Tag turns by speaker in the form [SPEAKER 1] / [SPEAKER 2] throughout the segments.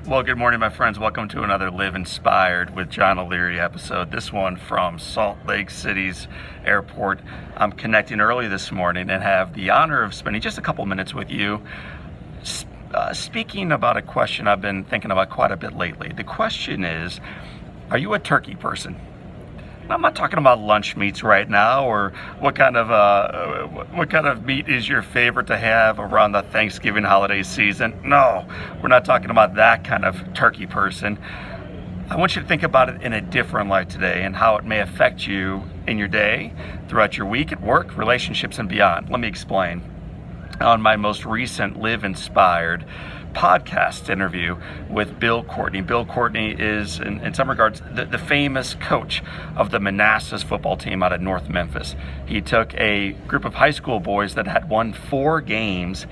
[SPEAKER 1] Well, good morning, my friends. Welcome to another Live Inspired with John O'Leary episode. This one from Salt Lake City's airport. I'm connecting early this morning and have the honor of spending just a couple minutes with you speaking about a question I've been thinking about quite a bit lately. The question is, are you a turkey person? I'm not talking about lunch meats right now, or what kind of meat is your favorite to have around the Thanksgiving holiday season. No, we're not talking about that kind of turkey person. I want you to think about it in a different light today and how it may affect you in your day, throughout your week, at work, relationships, and beyond. Let me explain. On my most recent Live Inspired podcast interview with Bill Courtney. Bill Courtney is, in some regards, the famous coach of the Manassas football team out of North Memphis. He took a group of high school boys that had won 4 games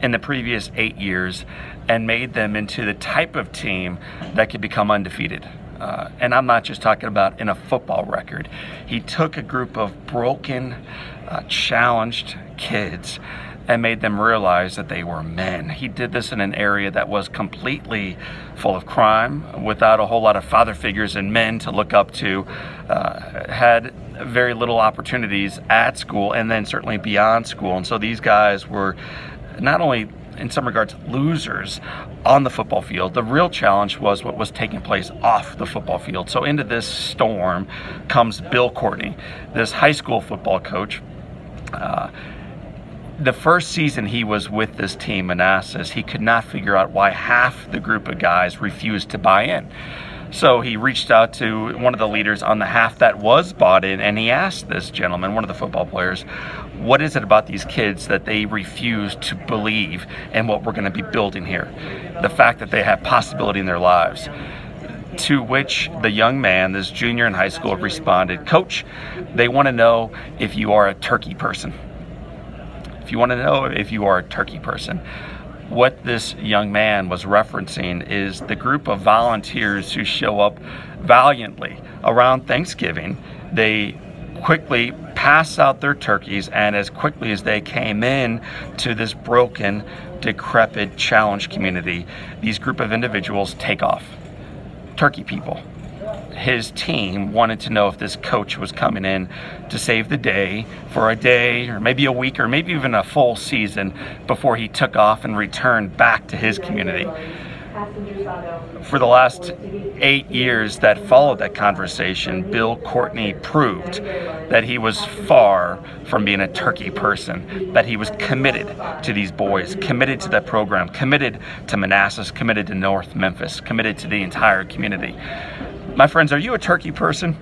[SPEAKER 1] in the previous 8 years and made them into the type of team that could become undefeated. And I'm not just talking about in a football record. He took a group of broken, challenged kids and made them realize that they were men. He did this in an area that was completely full of crime, without a whole lot of father figures and men to look up to, had very little opportunities at school and then certainly beyond school. And so these guys were not only, in some regards, losers on the football field. The real challenge was what was taking place off the football field. So into this storm comes Bill Courtney, this high school football coach. The first season he was with this team, Manassas, he could not figure out why half the group of guys refused to buy in. So he reached out to one of the leaders on the half that was bought in, and he asked this gentleman, one of the football players, what is it about these kids that they refuse to believe in what we're going to be building here? The fact that they have possibility in their lives. To which the young man, this junior in high school, responded, Coach, they want to know if you are a turkey person. If you want to know if you are a turkey person. What this young man was referencing is the group of volunteers who show up valiantly around Thanksgiving. They quickly pass out their turkeys, and as quickly as they came in to this broken, decrepit, challenged community, these group of individuals take off. Turkey people. His team wanted to know if this coach was coming in to save the day for a day or maybe a week or maybe even a full season before he took off and returned back to his community. For the last 8 years that followed that conversation, Bill Courtney proved that he was far from being a turkey person, that he was committed to these boys, committed to that program, committed to Manassas, committed to North Memphis, committed to the entire community. My friends, are you a turkey person?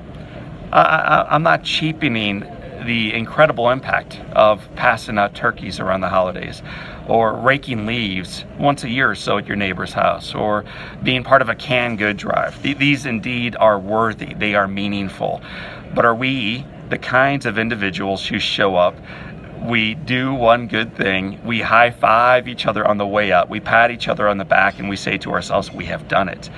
[SPEAKER 1] I'm not cheapening the incredible impact of passing out turkeys around the holidays, or raking leaves once a year or so at your neighbor's house, or being part of a canned good drive. These indeed are worthy, they are meaningful. But are we the kinds of individuals who show up, we do one good thing, we high-five each other on the way up, we pat each other on the back, and we say to ourselves, we have done it.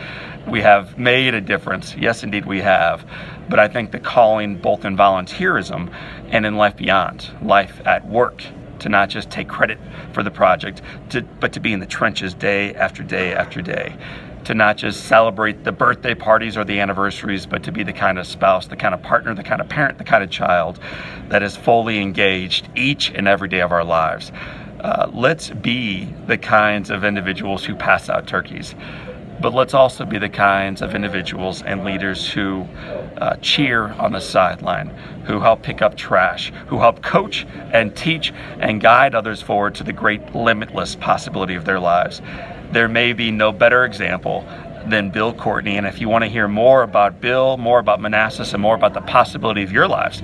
[SPEAKER 1] We have made a difference. Yes, indeed we have. But I think the calling, both in volunteerism and in life beyond, life at work, to not just take credit for the project, but to be in the trenches day after day after day. To not just celebrate the birthday parties or the anniversaries, but to be the kind of spouse, the kind of partner, the kind of parent, the kind of child that is fully engaged each and every day of our lives. Let's be the kinds of individuals who pass out turkeys. But let's also be the kinds of individuals and leaders who cheer on the sideline, who help pick up trash, who help coach and teach and guide others forward to the great limitless possibility of their lives. There may be no better example than Bill Courtney, and if you want to hear more about Bill, more about Manassas, and more about the possibility of your lives,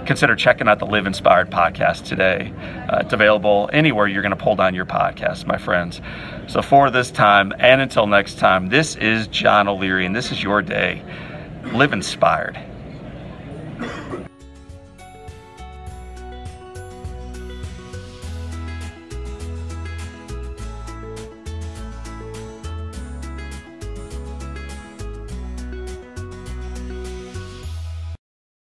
[SPEAKER 1] consider checking out the Live Inspired podcast today. It's available anywhere you're going to pull down your podcast, my friends. So for this time, and until next time, this is John O'Leary, and this is your day. Live inspired.